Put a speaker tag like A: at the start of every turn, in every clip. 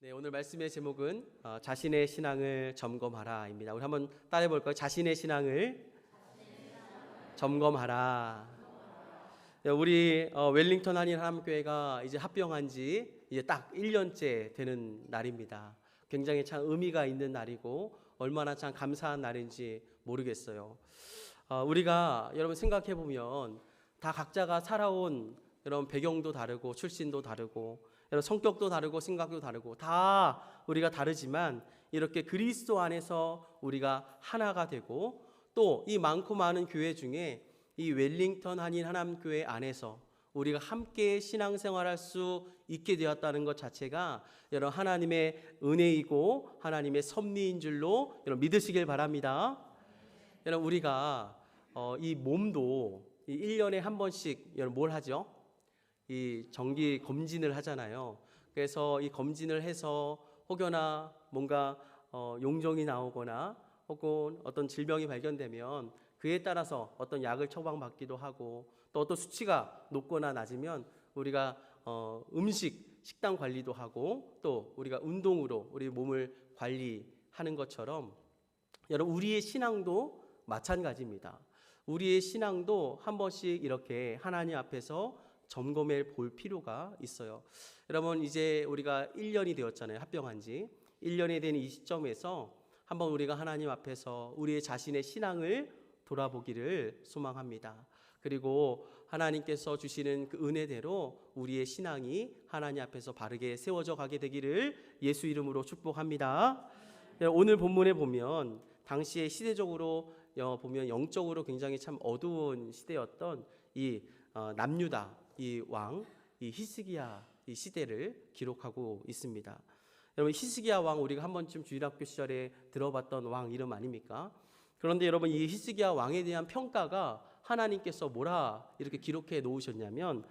A: 네, 오늘 말씀의 제목은 자신의 신앙을 점검하라입니다. 우리 한번 따라해 볼까요? 자신의 신앙을 점검하라. 네, 우리 웰링턴 한인하나님교회가 이제 합병한 지 이제 딱 1년째 되는 날입니다. 굉장히 참 의미가 있는 날이고 얼마나 참 감사한 날인지 모르겠어요. 우리가 여러분 생각해 보면 다 각자가 살아온 여러분 배경도 다르고 출신도 다르고 여러분 성격도 다르고 생각도 다르고 다 우리가 다르지만 이렇게 그리스도 안에서 우리가 하나가 되고 또 이 많고 많은 교회 중에 이 웰링턴 한인 하나님교회 안에서 우리가 함께 신앙생활할 수 있게 되었다는 것 자체가 여러분 하나님의 은혜이고 하나님의 섭리인 줄로 여러분 믿으시길 바랍니다. 여러분 우리가 이 몸도 이 1년에 한 번씩 여러분 뭘 하죠? 이 정기 검진을 하잖아요. 그래서 이 검진을 해서 혹여나 뭔가 용종이 나오거나 혹은 어떤 질병이 발견되면 그에 따라서 어떤 약을 처방받기도 하고 또 어떤 수치가 높거나 낮으면 우리가 식단 관리도 하고 또 우리가 운동으로 우리 몸을 관리하는 것처럼 여러분 우리의 신앙도 마찬가지입니다. 우리의 신앙도 한 번씩 이렇게 하나님 앞에서 점검해 볼 필요가 있어요. 여러분 이제 우리가 1년이 되었잖아요. 합병한 지 1년이 된 이 시점에서 한번 우리가 하나님 앞에서 우리의 자신의 신앙을 돌아보기를 소망합니다. 그리고 하나님께서 주시는 그 은혜대로 우리의 신앙이 하나님 앞에서 바르게 세워져 가게 되기를 예수 이름으로 축복합니다. 오늘 본문에 보면 당시에 시대적으로 보면 영적으로 굉장히 참 어두운 시대였던 이 남유다 이 왕, 이 히스기야 이 시대를 기록하고 있습니다. 여러분 히스기야 왕 우리가 한 번쯤 주일학교 시절에 들어봤던 왕 이름 아닙니까? 그런데 여러분 이 히스기야 왕에 대한 평가가 하나님께서 뭐라 이렇게 기록해 놓으셨냐면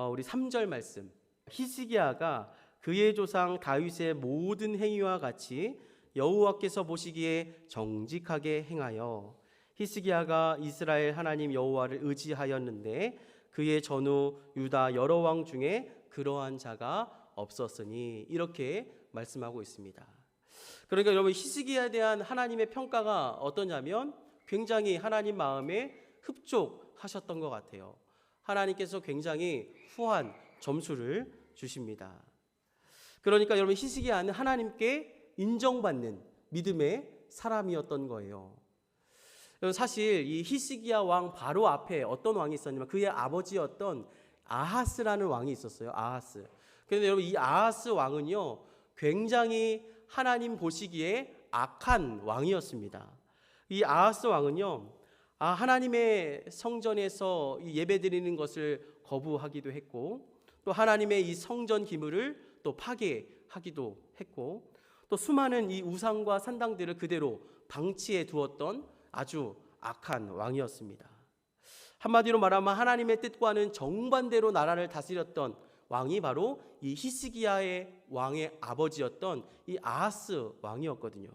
A: 우리 3절 말씀 히스기야가 그의 조상 다윗의 모든 행위와 같이 여호와께서 보시기에 정직하게 행하여 히스기야가 이스라엘 하나님 여호와를 의지하였는데 그의 전후 유다 여러 왕 중에 그러한 자가 없었으니 이렇게 말씀하고 있습니다. 그러니까 여러분 히스기야에 대한 하나님의 평가가 어떠냐면 굉장히 하나님 마음에 흡족하셨던 것 같아요. 하나님께서 굉장히 후한 점수를 주십니다. 그러니까 여러분 히스기야는 하나님께 인정받는 믿음의 사람이었던 거예요. 사실 이 히스기야 왕 바로 앞에 어떤 왕이 있었냐면 그의 아버지였던 아하스라는 왕이 있었어요. 아하스. 그런데 여러분 이 아하스 왕은요 굉장히 하나님 보시기에 악한 왕이었습니다. 이 아하스 왕은요 하나님의 성전에서 예배드리는 것을 거부하기도 했고 또 하나님의 이 성전 기물을 또 파괴하기도 했고 또 수많은 이 우상과 산당들을 그대로 방치해 두었던 아주 악한 왕이었습니다. 한마디로 말하면 하나님의 뜻과는 정반대로 나라를 다스렸던 왕이 바로 이 히스기야의 왕의 아버지였던 이 아하스 왕이었거든요.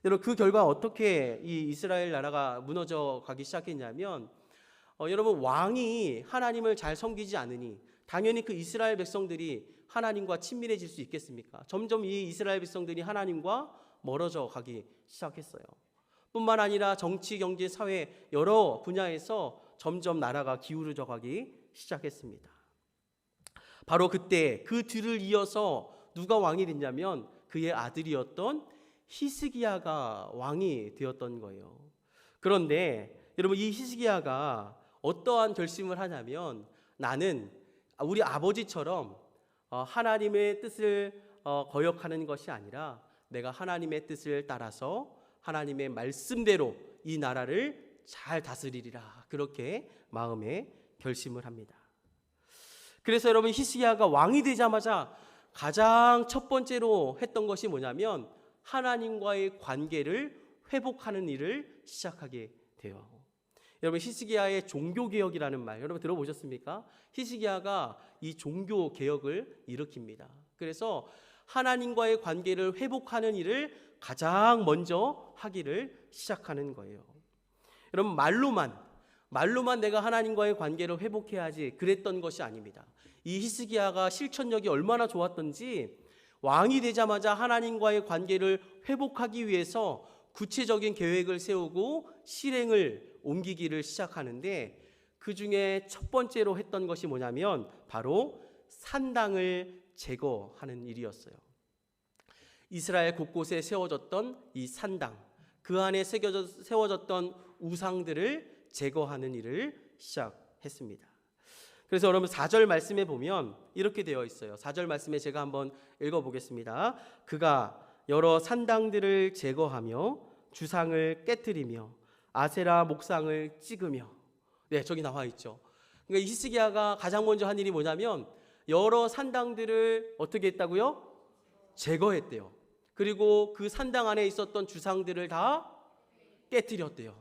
A: 여러분 그 결과 어떻게 이 이스라엘 나라가 무너져 가기 시작했냐면 여러분 왕이 하나님을 잘 섬기지 않으니 당연히 그 이스라엘 백성들이 하나님과 친밀해질 수 있겠습니까? 점점 이 이스라엘 백성들이 하나님과 멀어져 가기 시작했어요. 뿐만 아니라 정치, 경제, 사회 여러 분야에서 점점 나라가 기울어져 가기 시작했습니다. 바로 그때 그 뒤를 이어서 누가 왕이 됐냐면 그의 아들이었던 히스기야가 왕이 되었던 거예요. 그런데 여러분 이 히스기야가 어떠한 결심을 하냐면 나는 우리 아버지처럼 하나님의 뜻을 거역하는 것이 아니라 내가 하나님의 뜻을 따라서 하나님의 말씀대로 이 나라를 잘 다스리리라 그렇게 마음에 결심을 합니다. 그래서 여러분 히스기야가 왕이 되자마자 가장 첫 번째로 했던 것이 뭐냐면 하나님과의 관계를 회복하는 일을 시작하게 돼요. 여러분 히스기야의 종교개혁이라는 말 여러분 들어보셨습니까? 히스기야가 이 종교개혁을 일으킵니다. 그래서 하나님과의 관계를 회복하는 일을 가장 먼저 하기를 시작하는 거예요. 여러분 말로만 내가 하나님과의 관계를 회복해야지 그랬던 것이 아닙니다. 이 히스기야가 실천력이 얼마나 좋았던지 왕이 되자마자 하나님과의 관계를 회복하기 위해서 구체적인 계획을 세우고 실행을 옮기기를 시작하는데, 그 중에 첫 번째로 했던 것이 뭐냐면 바로 산당을 제거하는 일이었어요. 이스라엘 곳곳에 세워졌던 이 산당, 그 안에 세워졌던 우상들을 제거하는 일을 시작했습니다. 그래서 여러분 4절 말씀에 보면 이렇게 되어 있어요. 4절 말씀에 제가 한번 읽어보겠습니다. 그가 여러 산당들을 제거하며 주상을 깨뜨리며 아세라 목상을 찍으며. 네, 저기 나와 있죠. 그러니까 히스기야가 가장 먼저 한 일이 뭐냐면 여러 산당들을 어떻게 했다고요? 제거했대요. 그리고 그 산당 안에 있었던 주상들을 다 깨뜨렸대요.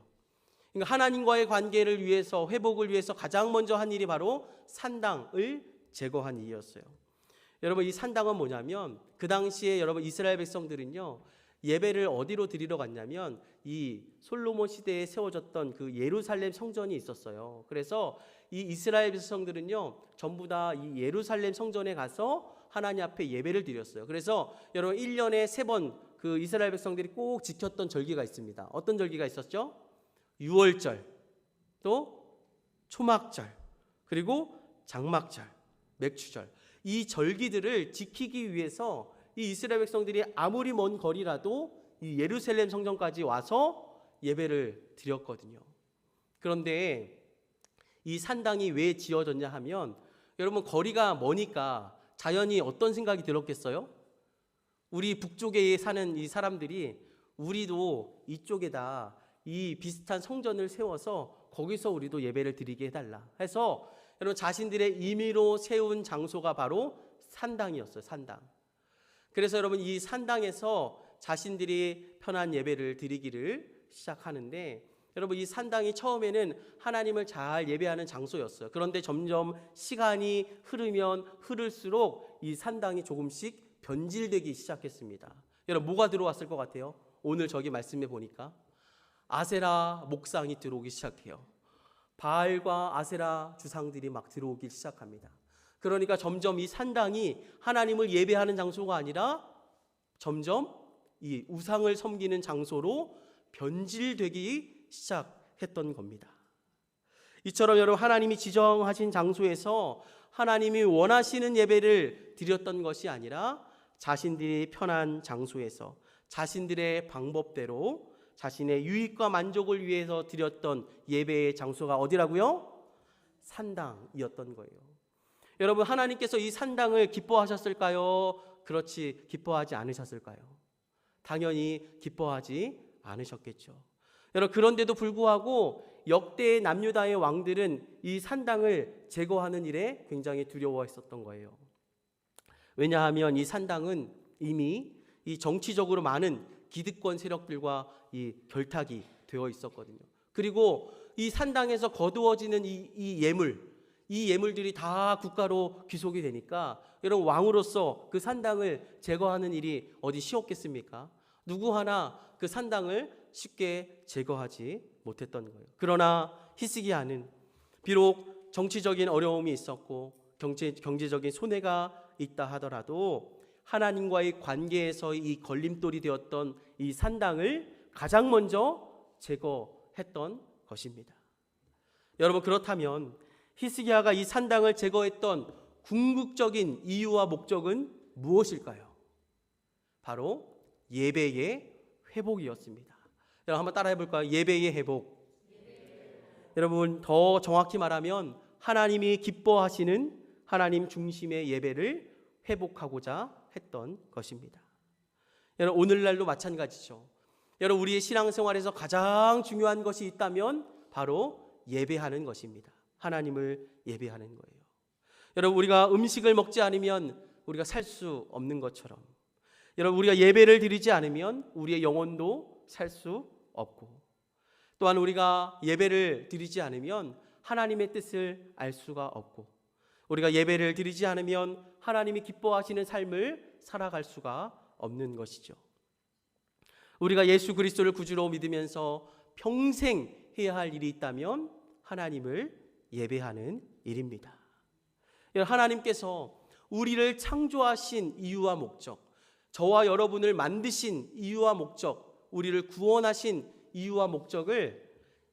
A: 그러니까 하나님과의 관계를 위해서, 회복을 위해서 가장 먼저 한 일이 바로 산당을 제거한 일이었어요. 여러분, 이 산당은 뭐냐면 그 당시에 여러분 이스라엘 백성들은요, 예배를 어디로 드리러 갔냐면 이 솔로몬 시대에 세워졌던 그 예루살렘 성전이 있었어요. 그래서 이 이스라엘 백성들은요, 전부 다 이 예루살렘 성전에 가서 하나님 앞에 예배를 드렸어요. 그래서 여러분 1년에 3번 그 이스라엘 백성들이 꼭 지켰던 절기가 있습니다. 어떤 절기가 있었죠? 유월절, 또 초막절, 그리고 장막절, 맥추절. 이 절기들을 지키기 위해서 이 이스라엘 백성들이 아무리 먼 거리라도 이 예루살렘 성전까지 와서 예배를 드렸거든요. 그런데 이 산당이 왜 지어졌냐 하면, 여러분 거리가 머니까 자연히 어떤 생각이 들었겠어요? 우리 북쪽에 사는 이 사람들이 우리도 이쪽에다 이 비슷한 성전을 세워서 거기서 우리도 예배를 드리게 해달라 해서 여러분 자신들의 임의로 세운 장소가 바로 산당이었어요. 산당. 그래서 여러분 이 산당에서 자신들이 편한 예배를 드리기를 시작하는데, 여러분 이 산당이 처음에는 하나님을 잘 예배하는 장소였어요. 그런데 점점 시간이 흐르면 흐를수록 이 산당이 조금씩 변질되기 시작했습니다. 여러분 뭐가 들어왔을 것 같아요? 오늘 저기 말씀해 보니까 아세라 목상이 들어오기 시작해요. 바알과 아세라 주상들이 막 들어오기 시작합니다. 그러니까 점점 이 산당이 하나님을 예배하는 장소가 아니라 점점 이 우상을 섬기는 장소로 변질되기 시작했던 겁니다. 이처럼 여러분 하나님이 지정하신 장소에서 하나님이 원하시는 예배를 드렸던 것이 아니라 자신들이 편한 장소에서 자신들의 방법대로 자신의 유익과 만족을 위해서 드렸던 예배의 장소가 어디라고요? 산당이었던 거예요. 여러분 하나님께서 이 산당을 기뻐하셨을까요? 그렇지 기뻐하지 않으셨을까요? 당연히 기뻐하지 않으셨겠죠. 여러분 그런데도 불구하고 역대 남유다의 왕들은 이 산당을 제거하는 일에 굉장히 두려워했었던 거예요. 왜냐하면 이 산당은 이미 이 정치적으로 많은 기득권 세력들과 이 결탁이 되어 있었거든요. 그리고 이 산당에서 거두어지는 이 예물들이 다 국가로 귀속이 되니까 여러분 왕으로서 그 산당을 제거하는 일이 어디 쉬웠겠습니까? 누구 하나 그 산당을 쉽게 제거하지 못했던 거예요. 그러나 히스기야는 비록 정치적인 어려움이 있었고 경제적인 손해가 있다 하더라도 하나님과의 관계에서 이 걸림돌이 되었던 이 산당을 가장 먼저 제거했던 것입니다. 여러분 그렇다면 히스기야가 이 산당을 제거했던 궁극적인 이유와 목적은 무엇일까요? 바로 예배의 회복이었습니다. 여러분 한번 따라해 볼까요? 예배의 회복. 여러분 더 정확히 말하면 하나님이 기뻐하시는 하나님 중심의 예배를 회복하고자 했던 것입니다. 여러분 오늘날도 마찬가지죠. 여러분 우리의 신앙생활에서 가장 중요한 것이 있다면 바로 예배하는 것입니다. 하나님을 예배하는 거예요. 여러분 우리가 음식을 먹지 않으면 우리가 살 수 없는 것처럼, 여러분 우리가 예배를 드리지 않으면 우리의 영혼도 살 수 없고, 또한 우리가 예배를 드리지 않으면 하나님의 뜻을 알 수가 없고, 우리가 예배를 드리지 않으면 하나님이 기뻐하시는 삶을 살아갈 수가 없는 것이죠. 우리가 예수 그리스도를 구주로 믿으면서 평생 해야 할 일이 있다면 하나님을 예배하는 일입니다. 하나님께서 우리를 창조하신 이유와 목적, 저와 여러분을 만드신 이유와 목적, 우리를 구원하신 이유와 목적을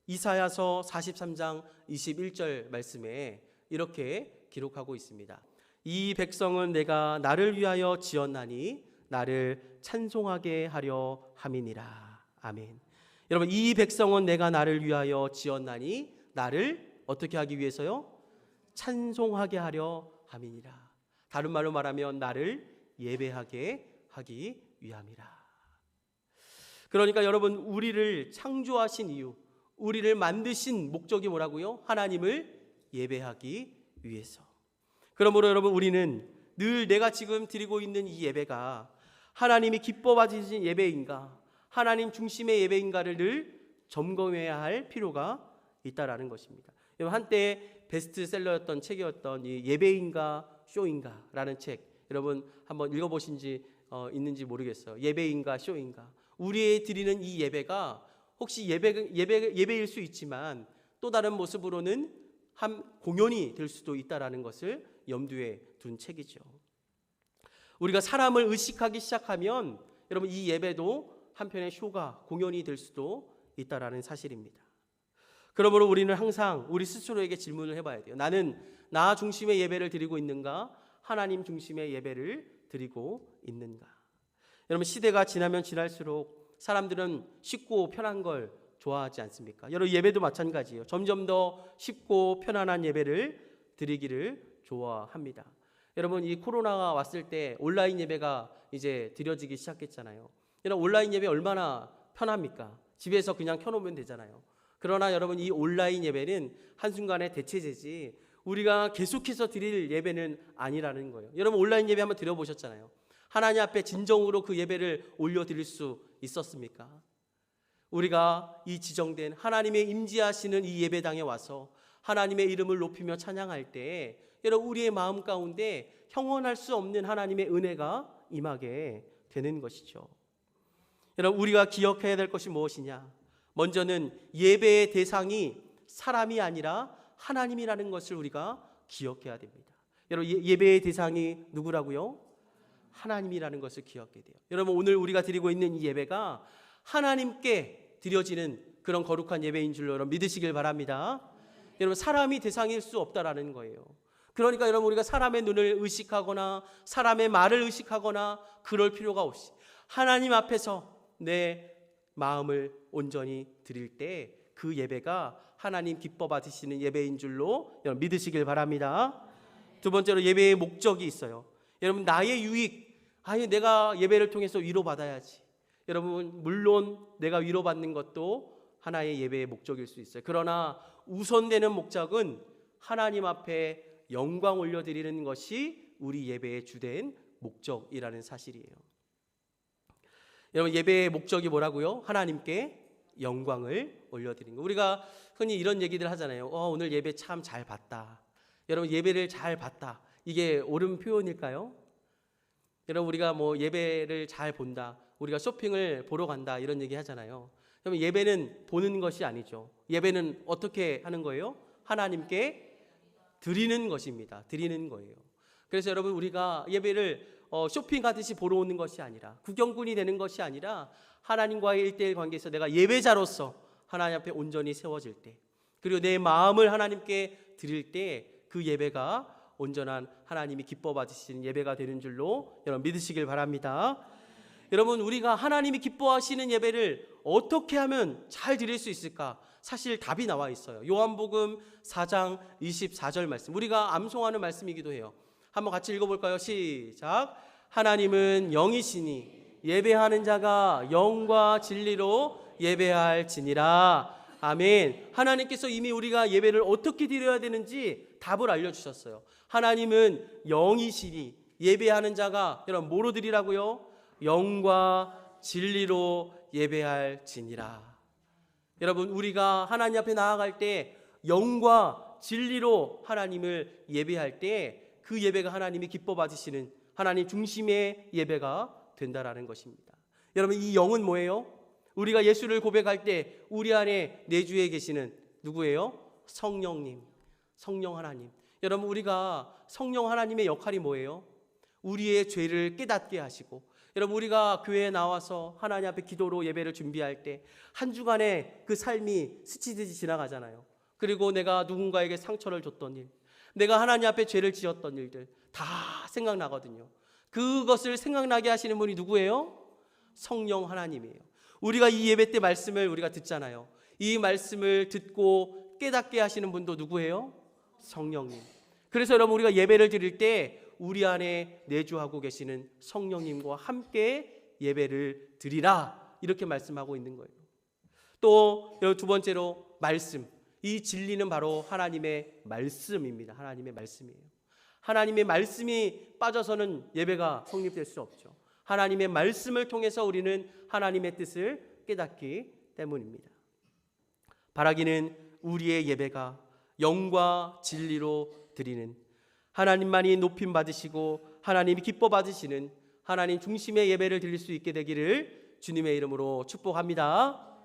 A: 이사야서 43장 21절 말씀에 이렇게 기록하고 있습니다. 이 백성은 내가 나를 위하여 지었나니 나를 찬송하게 하려 함이니라. 아멘. 여러분, 이 백성은 내가 나를 위하여 지었나니 나를 어떻게 하기 위해서요? 찬송하게 하려 함이니라. 다른 말로 말하면 나를 예배하게 하기 위함이라. 그러니까 여러분, 우리를 창조하신 이유, 우리를 만드신 목적이 뭐라고요? 하나님을 예배하기 위해서. 그러므로 여러분, 우리는 늘 내가 지금 드리고 있는 이 예배가 하나님이 기뻐 받으신 예배인가, 하나님 중심의 예배인가를 늘 점검해야 할 필요가 있다라는 것입니다. 한때 베스트셀러였던 책이었던 이 예배인가 쇼인가라는 책, 여러분 한번 읽어보신지 있는지 모르겠어요. 예배인가 쇼인가. 우리의 드리는 이 예배가 혹시 예배일 수 있지만 또 다른 모습으로는 한 공연이 될 수도 있다라는 것을 염두에 둔 책이죠. 우리가 사람을 의식하기 시작하면 여러분, 이 예배도 한편의 쇼가, 공연이 될 수도 있다라는 사실입니다. 그러므로 우리는 항상 우리 스스로에게 질문을 해봐야 돼요. 나는 나 중심의 예배를 드리고 있는가? 하나님 중심의 예배를 드리고 있는가? 여러분, 시대가 지나면 지날수록 사람들은 쉽고 편한 걸 좋아하지 않습니까? 여러분, 예배도 마찬가지예요. 점점 더 쉽고 편안한 예배를 드리기를 좋아합니다. 여러분, 이 코로나가 왔을 때 온라인 예배가 이제 드려지기 시작했잖아요. 여러분, 온라인 예배 얼마나 편합니까? 집에서 그냥 켜놓으면 되잖아요. 그러나 여러분, 이 온라인 예배는 한순간의 대체제지 우리가 계속해서 드릴 예배는 아니라는 거예요. 여러분, 온라인 예배 한번 드려보셨잖아요. 하나님 앞에 진정으로 그 예배를 올려드릴 수 있었습니까? 우리가 이 지정된 하나님의 임재하시는 이 예배당에 와서 하나님의 이름을 높이며 찬양할 때 여러분, 우리의 마음 가운데 형언할 수 없는 하나님의 은혜가 임하게 되는 것이죠. 여러분, 우리가 기억해야 될 것이 무엇이냐? 먼저는 예배의 대상이 사람이 아니라 하나님이라는 것을 우리가 기억해야 됩니다. 여러분, 예배의 대상이 누구라고요? 하나님이라는 것을 기억해야 돼요. 여러분, 오늘 우리가 드리고 있는 이 예배가 하나님께 드려지는 그런 거룩한 예배인 줄로 여러분 믿으시길 바랍니다. 여러분, 사람이 대상일 수 없다라는 거예요. 그러니까 여러분, 우리가 사람의 눈을 의식하거나 사람의 말을 의식하거나 그럴 필요가 없이 하나님 앞에서 내 마음을 온전히 드릴 때 그 예배가 하나님 기뻐 받으시는 예배인 줄로 여러분 믿으시길 바랍니다. 두 번째로, 예배의 목적이 있어요. 여러분, 나의 유익, 내가 예배를 통해서 위로받아야지. 여러분, 물론 내가 위로받는 것도 하나의 예배의 목적일 수 있어요. 그러나 우선되는 목적은 하나님 앞에 영광 올려드리는 것이 우리 예배의 주된 목적이라는 사실이에요. 여러분, 예배의 목적이 뭐라고요? 하나님께 영광을 올려드리는 거. 우리가 흔히 이런 얘기들 하잖아요. 오늘 예배 참 잘 봤다. 여러분, 예배를 잘 봤다. 이게 옳은 표현일까요? 여러분, 우리가 뭐 예배를 잘 본다, 우리가 쇼핑을 보러 간다, 이런 얘기 하잖아요. 그러면 예배는 보는 것이 아니죠. 예배는 어떻게 하는 거예요? 하나님께 드리는 것입니다. 드리는 거예요. 그래서 여러분, 우리가 예배를 쇼핑하듯이 보러 오는 것이 아니라, 구경꾼이 되는 것이 아니라 하나님과의 1:1 관계에서 내가 예배자로서 하나님 앞에 온전히 세워질 때, 그리고 내 마음을 하나님께 드릴 때 그 예배가 온전한 하나님이 기뻐 받으시는 예배가 되는 줄로 여러분 믿으시길 바랍니다. 여러분, 우리가 하나님이 기뻐하시는 예배를 어떻게 하면 잘 드릴 수 있을까? 사실 답이 나와 있어요. 요한복음 4장 24절 말씀, 우리가 암송하는 말씀이기도 해요. 한번 같이 읽어볼까요? 시작. 하나님은 영이시니 예배하는 자가 영과 진리로 예배할지니라. 아멘. 하나님께서 이미 우리가 예배를 어떻게 드려야 되는지 답을 알려주셨어요. 하나님은 영이시니 예배하는 자가 여러분 뭐로 드리라고요? 영과 진리로 예배할지니라. 여러분, 우리가 하나님 앞에 나아갈 때 영과 진리로 하나님을 예배할 때 그 예배가 하나님이 기뻐 받으시는 하나님 중심의 예배가 된다라는 것입니다. 여러분, 이 영은 뭐예요? 우리가 예수를 고백할 때 우리 안에 내주에 계시는 누구예요? 성령님, 성령 하나님. 여러분, 우리가 성령 하나님의 역할이 뭐예요? 우리의 죄를 깨닫게 하시고, 여러분, 우리가 교회에 나와서 하나님 앞에 기도로 예배를 준비할 때 한 주간의 그 삶이 스치듯이 지나가잖아요. 그리고 내가 누군가에게 상처를 줬던 일, 내가 하나님 앞에 죄를 지었던 일들 다 생각나거든요. 그것을 생각나게 하시는 분이 누구예요? 성령 하나님이에요. 우리가 이 예배 때 말씀을 우리가 듣잖아요. 이 말씀을 듣고 깨닫게 하시는 분도 누구예요? 성령님. 그래서 여러분, 우리가 예배를 드릴 때 우리 안에 내주하고 계시는 성령님과 함께 예배를 드리라, 이렇게 말씀하고 있는 거예요. 또 두 번째로 말씀. 이 진리는 바로 하나님의 말씀입니다. 하나님의 말씀이에요. 하나님의 말씀이 빠져서는 예배가 성립될 수 없죠. 하나님의 말씀을 통해서 우리는 하나님의 뜻을 깨닫기 때문입니다. 바라기는 우리의 예배가 영과 진리로 드리는, 하나님만이 높임 받으시고 하나님이 기뻐 받으시는 하나님 중심의 예배를 드릴 수 있게 되기를 주님의 이름으로 축복합니다.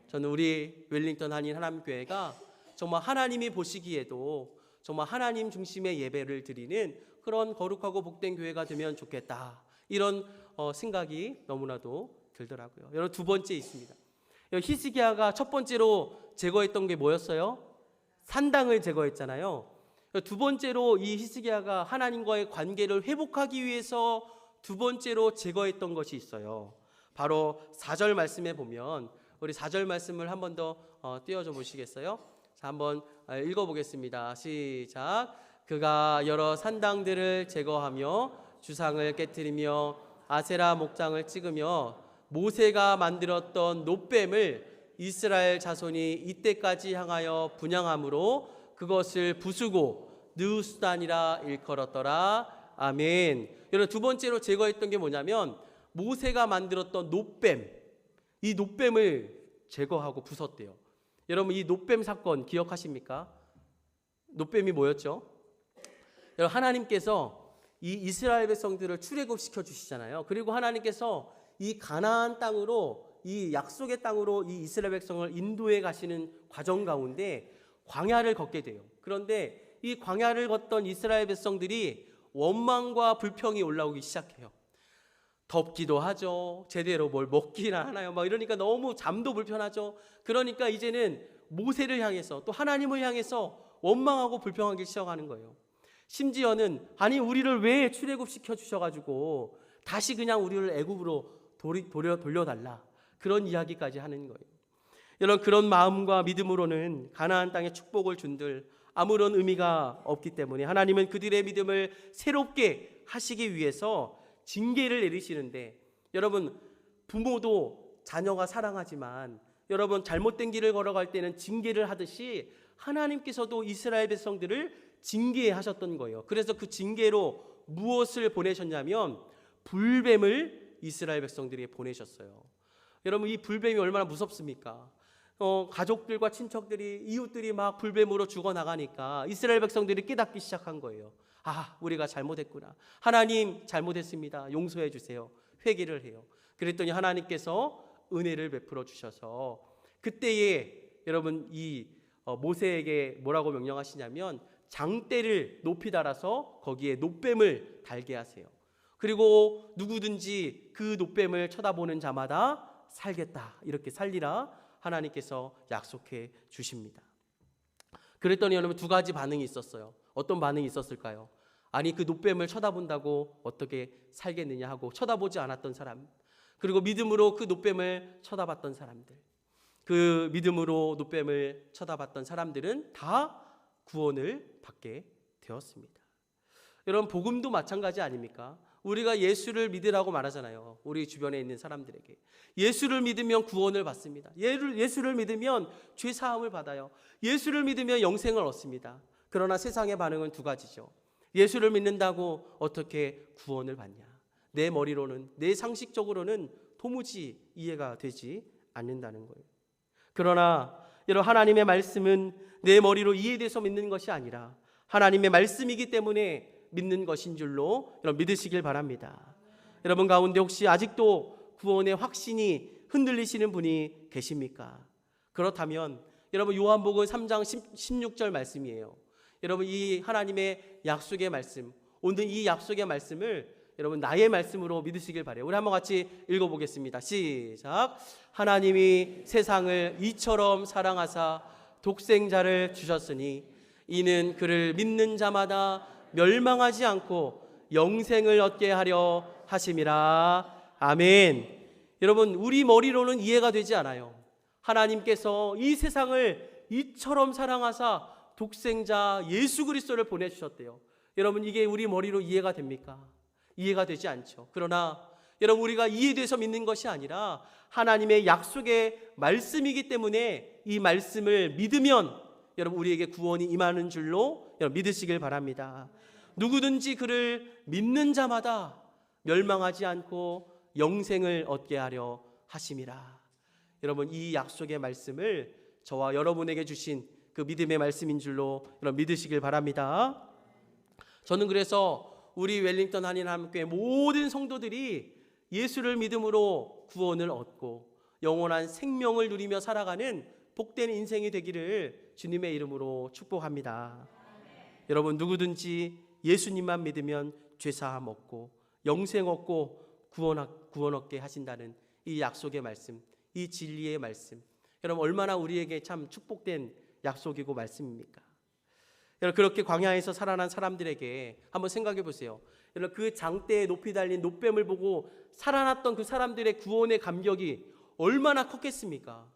A: 저는 우리 웰링턴 한인 하나님교회가 정말 하나님이 보시기에도 정말 하나님 중심의 예배를 드리는 그런 거룩하고 복된 교회가 되면 좋겠다, 이런 생각이 너무나도 들더라고요. 여러분, 두 번째 있습니다. 히스기야가 첫 번째로 제거했던 게 뭐였어요? 산당을 제거했잖아요. 두 번째로 이 히스기야가 하나님과의 관계를 회복하기 위해서 두 번째로 제거했던 것이 있어요. 바로 4절 말씀에 보면, 우리 4절 말씀을 한 번 더 띄워줘 보시겠어요? 자, 한번 읽어보겠습니다. 시작. 그가 여러 산당들을 제거하며 주상을 깨뜨리며 아세라 목장을 찍으며 모세가 만들었던 놋뱀을 이스라엘 자손이 이때까지 향하여 분향함으로 그것을 부수고 느우스단이라 일컬었더라. 아멘. 여러분, 두 번째로 제거했던 게 뭐냐면 모세가 만들었던 놋뱀, 이 놋뱀을 제거하고 부쉈대요. 여러분, 이 놋뱀 사건 기억하십니까? 놋뱀이 뭐였죠? 여러분, 하나님께서 이 이스라엘 백성들을 출애굽시켜 주시잖아요. 그리고 하나님께서 이 가나안 땅으로, 이 약속의 땅으로 이 이스라엘 백성을 인도해 가시는 과정 가운데 광야를 걷게 돼요. 그런데 이 광야를 걷던 이스라엘 백성들이 원망과 불평이 올라오기 시작해요. 덥기도 하죠. 제대로 뭘 먹기나 하나요? 막 이러니까 너무 잠도 불편하죠. 그러니까 이제는 모세를 향해서, 또 하나님을 향해서 원망하고 불평하기 시작하는 거예요. 심지어는 아니, 우리를 왜 출애굽시켜 주셔가지고 다시 그냥 우리를 애굽으로 돌려달라, 그런 이야기까지 하는 거예요. 여러분, 그런 마음과 믿음으로는 가나안 땅에 축복을 준들 아무런 의미가 없기 때문에 하나님은 그들의 믿음을 새롭게 하시기 위해서 징계를 내리시는데, 여러분, 부모도 자녀가 사랑하지만 여러분, 잘못된 길을 걸어갈 때는 징계를 하듯이 하나님께서도 이스라엘 백성들을 징계하셨던 거예요. 그래서 그 징계로 무엇을 보내셨냐면 불뱀을 이스라엘 백성들에게 보내셨어요. 여러분, 이 불뱀이 얼마나 무섭습니까? 가족들과 친척들이, 이웃들이 막 불뱀으로 죽어나가니까 이스라엘 백성들이 깨닫기 시작한 거예요. 아, 우리가 잘못했구나. 하나님, 잘못했습니다. 용서해 주세요. 회개를 해요. 그랬더니 하나님께서 은혜를 베풀어 주셔서 그때에 여러분, 이 모세에게 뭐라고 명령하시냐면 장대를 높이 달아서 거기에 놋뱀을 달게 하세요. 그리고 누구든지 그 놋뱀을 쳐다보는 자마다 살겠다, 이렇게 살리라 하나님께서 약속해 주십니다. 그랬더니 여러분, 두 가지 반응이 있었어요. 어떤 반응이 있었을까요? 아니, 그 놋뱀을 쳐다본다고 어떻게 살겠느냐 하고 쳐다보지 않았던 사람, 그리고 믿음으로 그 놋뱀을 쳐다봤던 사람들, 그 믿음으로 놋뱀을 쳐다봤던 사람들은 다 구원을 받게 되었습니다. 여러분, 복음도 마찬가지 아닙니까? 우리가 예수를 믿으라고 말하잖아요. 우리 주변에 있는 사람들에게 예수를 믿으면 구원을 받습니다. 예수를 믿으면 죄 사함을 받아요. 예수를 믿으면 영생을 얻습니다. 그러나 세상의 반응은 두 가지죠. 예수를 믿는다고 어떻게 구원을 받냐? 내 머리로는, 내 상식적으로는 도무지 이해가 되지 않는다는 거예요. 그러나 여러분, 하나님의 말씀은 내 머리로 이해돼서 믿는 것이 아니라 하나님의 말씀이기 때문에 믿는 것인 줄로 여러분 믿으시길 바랍니다. 여러분 가운데 혹시 아직도 구원의 확신이 흔들리시는 분이 계십니까? 그렇다면 여러분, 요한복음 3장 16절 말씀이에요. 여러분, 이 하나님의 약속의 말씀, 오늘 이 약속의 말씀을 여러분 나의 말씀으로 믿으시길 바래요. 우리 한번 같이 읽어보겠습니다. 시작. 하나님이 세상을 이처럼 사랑하사 독생자를 주셨으니 이는 그를 믿는 자마다 멸망하지 않고 영생을 얻게 하려 하심이라. 아멘. 여러분 우리 머리로는 이해가 되지 않아요. 하나님께서 이 세상을 이처럼 사랑하사 독생자 예수 그리스도를 보내주셨대요. 여러분 이게 우리 머리로 이해가 됩니까? 이해가 되지 않죠. 그러나 여러분 우리가 이해돼서 믿는 것이 아니라 하나님의 약속의 말씀이기 때문에 이 말씀을 믿으면 여러분 우리에게 구원이 임하는 줄로 여러분 믿으시길 바랍니다. 누구든지 그를 믿는 자마다 멸망하지 않고 영생을 얻게 하려 하심이라. 여러분 이 약속의 말씀을 저와 여러분에게 주신 그 믿음의 말씀인 줄로 여러분 믿으시길 바랍니다. 저는 그래서 우리 웰링턴 한인하나님교회 모든 성도들이 예수를 믿음으로 구원을 얻고 영원한 생명을 누리며 살아가는 복된 인생이 되기를 주님의 이름으로 축복합니다. 여러분 누구든지 예수님만 믿으면 죄사함 얻고 영생 얻고 구원 얻게 하신다는 이 약속의 말씀, 이 진리의 말씀, 여러분 얼마나 우리에게 참 축복된 약속이고 말씀입니까? 여러분 그렇게 광야에서 살아난 사람들에게 한번 생각해 보세요. 여러분 그 장대에 높이 달린 놋뱀을 보고 살아났던 그 사람들의 구원의 감격이 얼마나 컸겠습니까?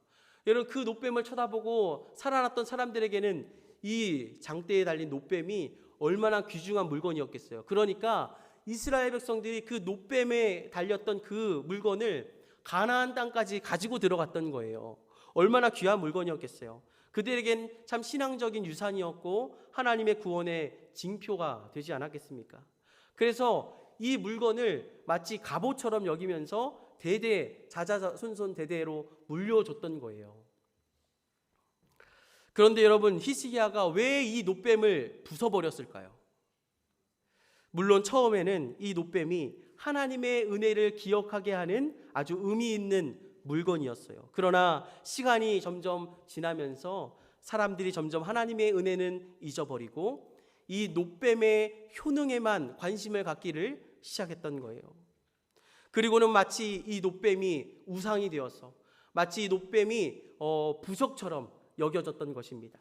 A: 여러분 그 놋뱀을 쳐다보고 살아났던 사람들에게는 이 장대에 달린 놋뱀이 얼마나 귀중한 물건이었겠어요. 그러니까 이스라엘 백성들이 그 놋뱀에 달렸던 그 물건을 가나안 땅까지 가지고 들어갔던 거예요. 얼마나 귀한 물건이었겠어요. 그들에겐 참 신앙적인 유산이었고 하나님의 구원의 징표가 되지 않았겠습니까? 그래서 이 물건을 마치 갑옷처럼 여기면서 대대 자자손손 대대로 물려줬던 거예요. 그런데 여러분 히스기야가 왜 이 놋뱀을 부숴버렸을까요? 물론 처음에는 이 놋뱀이 하나님의 은혜를 기억하게 하는 아주 의미 있는 물건이었어요. 그러나 시간이 점점 지나면서 사람들이 점점 하나님의 은혜는 잊어버리고 이 놋뱀의 효능에만 관심을 갖기를 시작했던 거예요. 그리고는 마치 이 놋뱀이 우상이 되어서 마치 이 놋뱀이 부석처럼 여겨졌던 것입니다.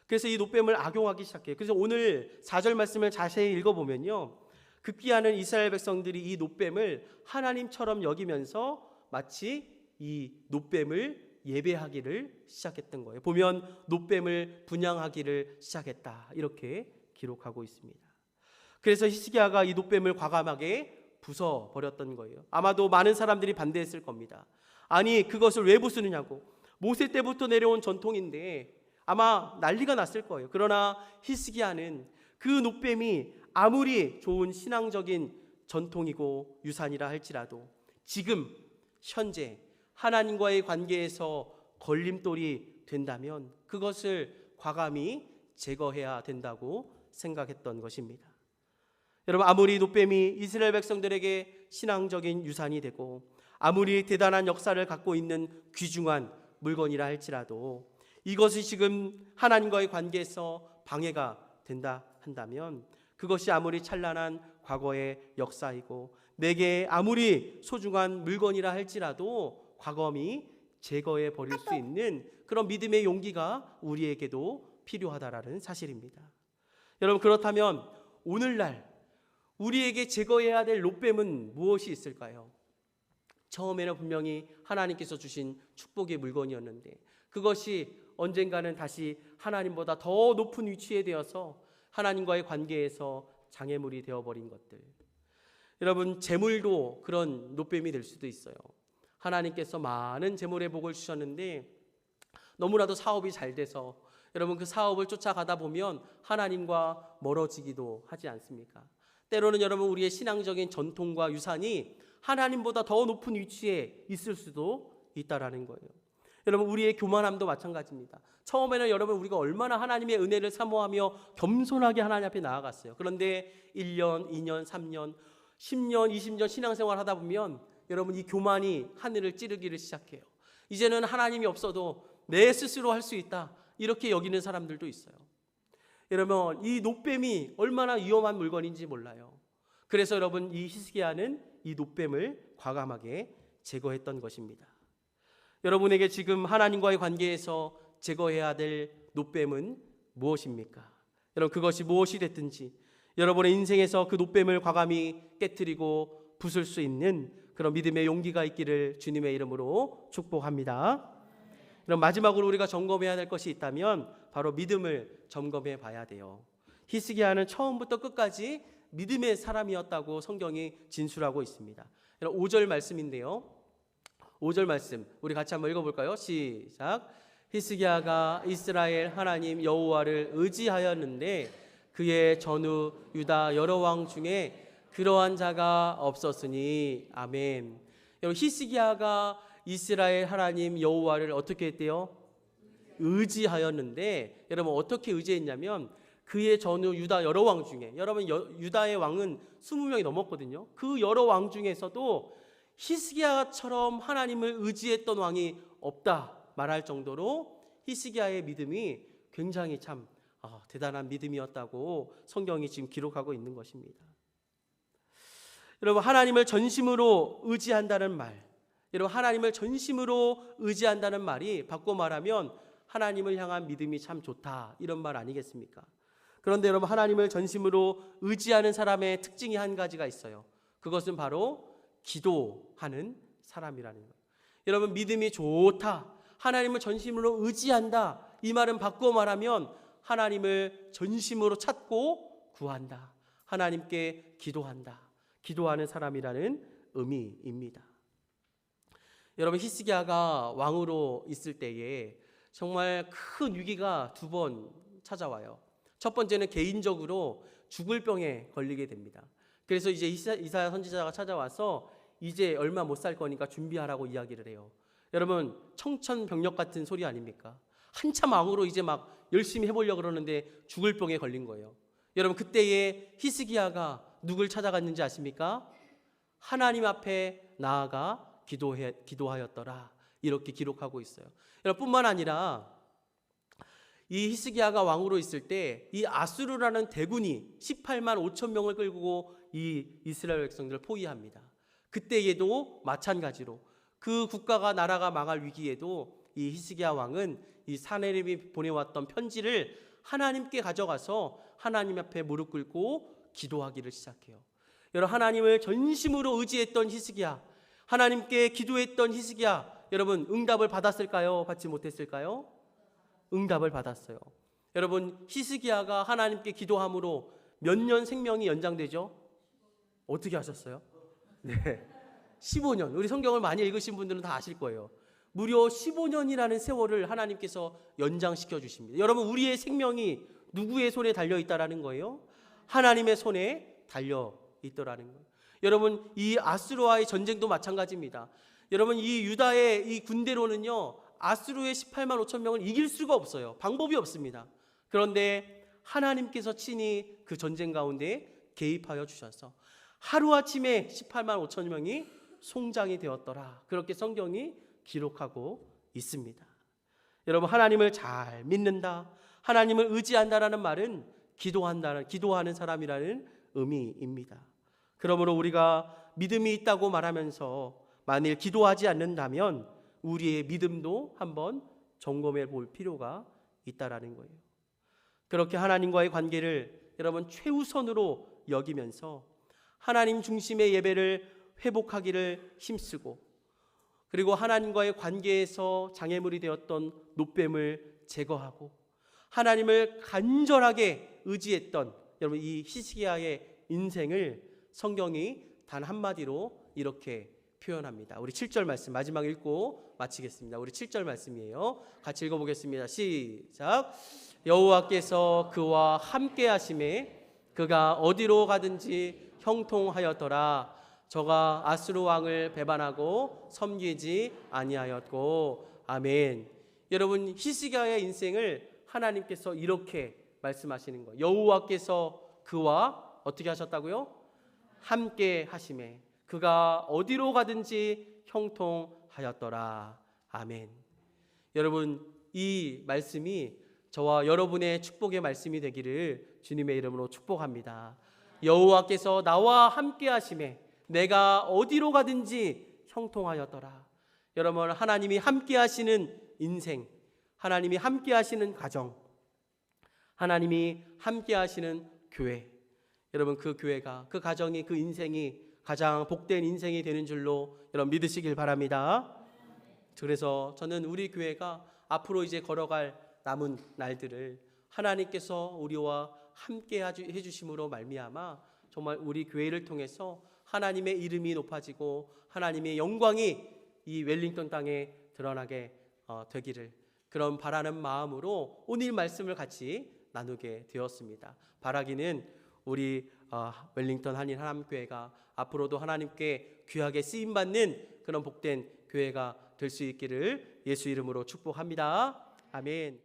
A: 그래서 이 놋뱀을 악용하기 시작해요. 그래서 오늘 4절 말씀을 자세히 읽어보면요, 급기야는 이스라엘 백성들이 이 놋뱀을 하나님처럼 여기면서 마치 이 놋뱀을 예배하기를 시작했던 거예요. 보면 놋뱀을 분향하기를 시작했다 이렇게 기록하고 있습니다. 그래서 히스기야가 이 놋뱀을 과감하게 부숴버렸던 거예요. 아마도 많은 사람들이 반대했을 겁니다. 아니 그것을 왜 부수느냐고, 모세 때부터 내려온 전통인데 아마 난리가 났을 거예요. 그러나 히스기야는 그 놋뱀이 아무리 좋은 신앙적인 전통이고 유산이라 할지라도 지금 현재 하나님과의 관계에서 걸림돌이 된다면 그것을 과감히 제거해야 된다고 생각했던 것입니다. 여러분 아무리 놋뱀이 이스라엘 백성들에게 신앙적인 유산이 되고 아무리 대단한 역사를 갖고 있는 귀중한 물건이라 할지라도 이것이 지금 하나님과의 관계에서 방해가 된다 한다면 그것이 아무리 찬란한 과거의 역사이고 내게 아무리 소중한 물건이라 할지라도 과감히 제거해 버릴 수 있는 그런 믿음의 용기가 우리에게도 필요하다라는 사실입니다. 여러분 그렇다면 오늘날 우리에게 제거해야 될 놋뱀은 무엇이 있을까요? 처음에는 분명히 하나님께서 주신 축복의 물건이었는데 그것이 언젠가는 다시 하나님보다 더 높은 위치에 되어서 하나님과의 관계에서 장애물이 되어버린 것들. 여러분 재물도 그런 놋뱀이 될 수도 있어요. 하나님께서 많은 재물의 복을 주셨는데 너무나도 사업이 잘 돼서 여러분 그 사업을 쫓아가다 보면 하나님과 멀어지기도 하지 않습니까? 때로는 여러분 우리의 신앙적인 전통과 유산이 하나님보다 더 높은 위치에 있을 수도 있다라는 거예요. 여러분 우리의 교만함도 마찬가지입니다. 처음에는 여러분 우리가 얼마나 하나님의 은혜를 사모하며 겸손하게 하나님 앞에 나아갔어요. 그런데 1년, 2년, 3년, 10년, 20년 신앙생활 하다 보면 여러분 이 교만이 하늘을 찌르기를 시작해요. 이제는 하나님이 없어도 내 스스로 할 수 있다 이렇게 여기는 사람들도 있어요. 여러분 이 놋뱀이 얼마나 위험한 물건인지 몰라요. 그래서 여러분 이 히스기야는 이 놋뱀을 과감하게 제거했던 것입니다. 여러분에게 지금 하나님과의 관계에서 제거해야 될 놋뱀은 무엇입니까? 여러분 그것이 무엇이 됐든지 여러분의 인생에서 그 놋뱀을 과감히 깨트리고 부술 수 있는 그런 믿음의 용기가 있기를 주님의 이름으로 축복합니다. 그럼 마지막으로 우리가 점검해야 될 것이 있다면 바로 믿음을 점검해 봐야 돼요. 히스기야는 처음부터 끝까지 믿음의 사람이었다고 성경이 진술하고 있습니다. 5절 말씀인데요. 5절 말씀 우리 같이 한번 읽어볼까요? 시작. 히스기야가 이스라엘 하나님 여호와를 의지하였는데 그의 전후 유다 여러 왕 중에 그러한 자가 없었으니. 아멘. 여러분 히스기야가 이스라엘 하나님 여호와를 어떻게 했대요? 의지하였는데 여러분 어떻게 의지했냐면 그의 전후 유다 여러 왕 중에 여러분 유다의 왕은 20명이 넘었거든요. 그 여러 왕 중에서도 히스기야처럼 하나님을 의지했던 왕이 없다 말할 정도로 히스기야의 믿음이 굉장히 참 대단한 믿음이었다고 성경이 지금 기록하고 있는 것입니다. 여러분 하나님을 전심으로 의지한다는 말, 여러분 하나님을 전심으로 의지한다는 말이 바꿔 말하면 하나님을 향한 믿음이 참 좋다 이런 말 아니겠습니까? 그런데 여러분 하나님을 전심으로 의지하는 사람의 특징이 한 가지가 있어요. 그것은 바로 기도하는 사람이라는 거예요. 여러분 믿음이 좋다, 하나님을 전심으로 의지한다 이 말은 바꿔 말하면 하나님을 전심으로 찾고 구한다, 하나님께 기도한다, 기도하는 사람이라는 의미입니다. 여러분 히스기야가 왕으로 있을 때에 정말 큰 위기가 두 번 찾아와요. 첫 번째는 개인적으로 죽을 병에 걸리게 됩니다. 그래서 이제 이사야 선지자가 찾아와서 이제 얼마 못 살 거니까 준비하라고 이야기를 해요. 여러분 청천벽력 같은 소리 아닙니까? 한참 왕으로 이제 막 열심히 해보려고 그러는데 죽을 병에 걸린 거예요. 여러분 그때에 히스기야가 누굴 찾아갔는지 아십니까? 하나님 앞에 나아가 기도하였더라 이렇게 기록하고 있어요. 여러분 뿐만 아니라 이 히스기야가 왕으로 있을 때 이 아수르라는 대군이 18만 5천 명을 끌고 이 이스라엘 백성들을 포위합니다. 그때에도 마찬가지로 그 국가가 나라가 망할 위기에도 이 히스기야 왕은 이 사네립이 보내왔던 편지를 하나님께 가져가서 하나님 앞에 무릎 꿇고 기도하기를 시작해요. 여러분 하나님을 전심으로 의지했던 히스기야, 하나님께 기도했던 히스기야, 여러분 응답을 받았을까요? 받지 못했을까요? 응답을 받았어요. 여러분 히스기야가 하나님께 기도함으로 몇 년 생명이 연장되죠? 어떻게 하셨어요? 네, 15년. 우리 성경을 많이 읽으신 분들은 다 아실 거예요. 무려 15년이라는 세월을 하나님께서 연장시켜 주십니다. 여러분 우리의 생명이 누구의 손에 달려 있다라는 거예요? 하나님의 손에 달려 있더라는 거예요. 여러분 이 아수르와의 전쟁도 마찬가지입니다. 여러분 이 유다의 이 군대로는요 아수르의 18만 5천 명을 이길 수가 없어요. 방법이 없습니다. 그런데 하나님께서 친히 그 전쟁 가운데 개입하여 주셔서 하루아침에 18만 5천 명이 송장이 되었더라 그렇게 성경이 기록하고 있습니다. 여러분 하나님을 잘 믿는다, 하나님을 의지한다라는 말은 기도하는 사람이라는 의미입니다. 그러므로 우리가 믿음이 있다고 말하면서 만일 기도하지 않는다면 우리의 믿음도 한번 점검해 볼 필요가 있다라는 거예요. 그렇게 하나님과의 관계를 여러분 최우선으로 여기면서 하나님 중심의 예배를 회복하기를 힘쓰고 그리고 하나님과의 관계에서 장애물이 되었던 놋뱀을 제거하고 하나님을 간절하게 의지했던 여러분 이 히스기야의 인생을 성경이 단 한마디로 이렇게 표현합니다. 우리 7절 말씀 마지막 읽고 마치겠습니다. 우리 7절 말씀이에요. 같이 읽어보겠습니다. 시작. 여호와께서 그와 함께 하심에 그가 어디로 가든지 형통하였더라. 저가 아수르 왕을 배반하고 섬기지 아니하였고. 아멘. 여러분 히스기야의 인생을 하나님께서 이렇게 말씀하시는 거예요. 여호와께서 그와 어떻게 하셨다고요? 함께 하심에 그가 어디로 가든지 형통하였더라. 아멘. 여러분 이 말씀이 저와 여러분의 축복의 말씀이 되기를 주님의 이름으로 축복합니다. 여호와께서 나와 함께 하심에 내가 어디로 가든지 형통하였더라. 여러분, 하나님이 함께 하시는 인생, 하나님이 함께 하시는 가정, 하나님이 함께 하시는 교회, 여러분 그 교회가, 그 가정이, 그 인생이 가장 복된 인생이 되는 줄로 여러분 믿으시길 바랍니다. 그래서 저는 우리 교회가 앞으로 이제 걸어갈 남은 날들을 하나님께서 우리와 함께 해주심으로 말미암아 정말 우리 교회를 통해서 하나님의 이름이 높아지고 하나님의 영광이 이 웰링턴 땅에 드러나게 되기를, 그런 바라는 마음으로 오늘 말씀을 같이 나누게 되었습니다. 바라기는 우리 웰링턴 한인 하나님교회가 앞으로도 하나님께 귀하게 쓰임받는 그런 복된 교회가 될 수 있기를 예수 이름으로 축복합니다. 아멘.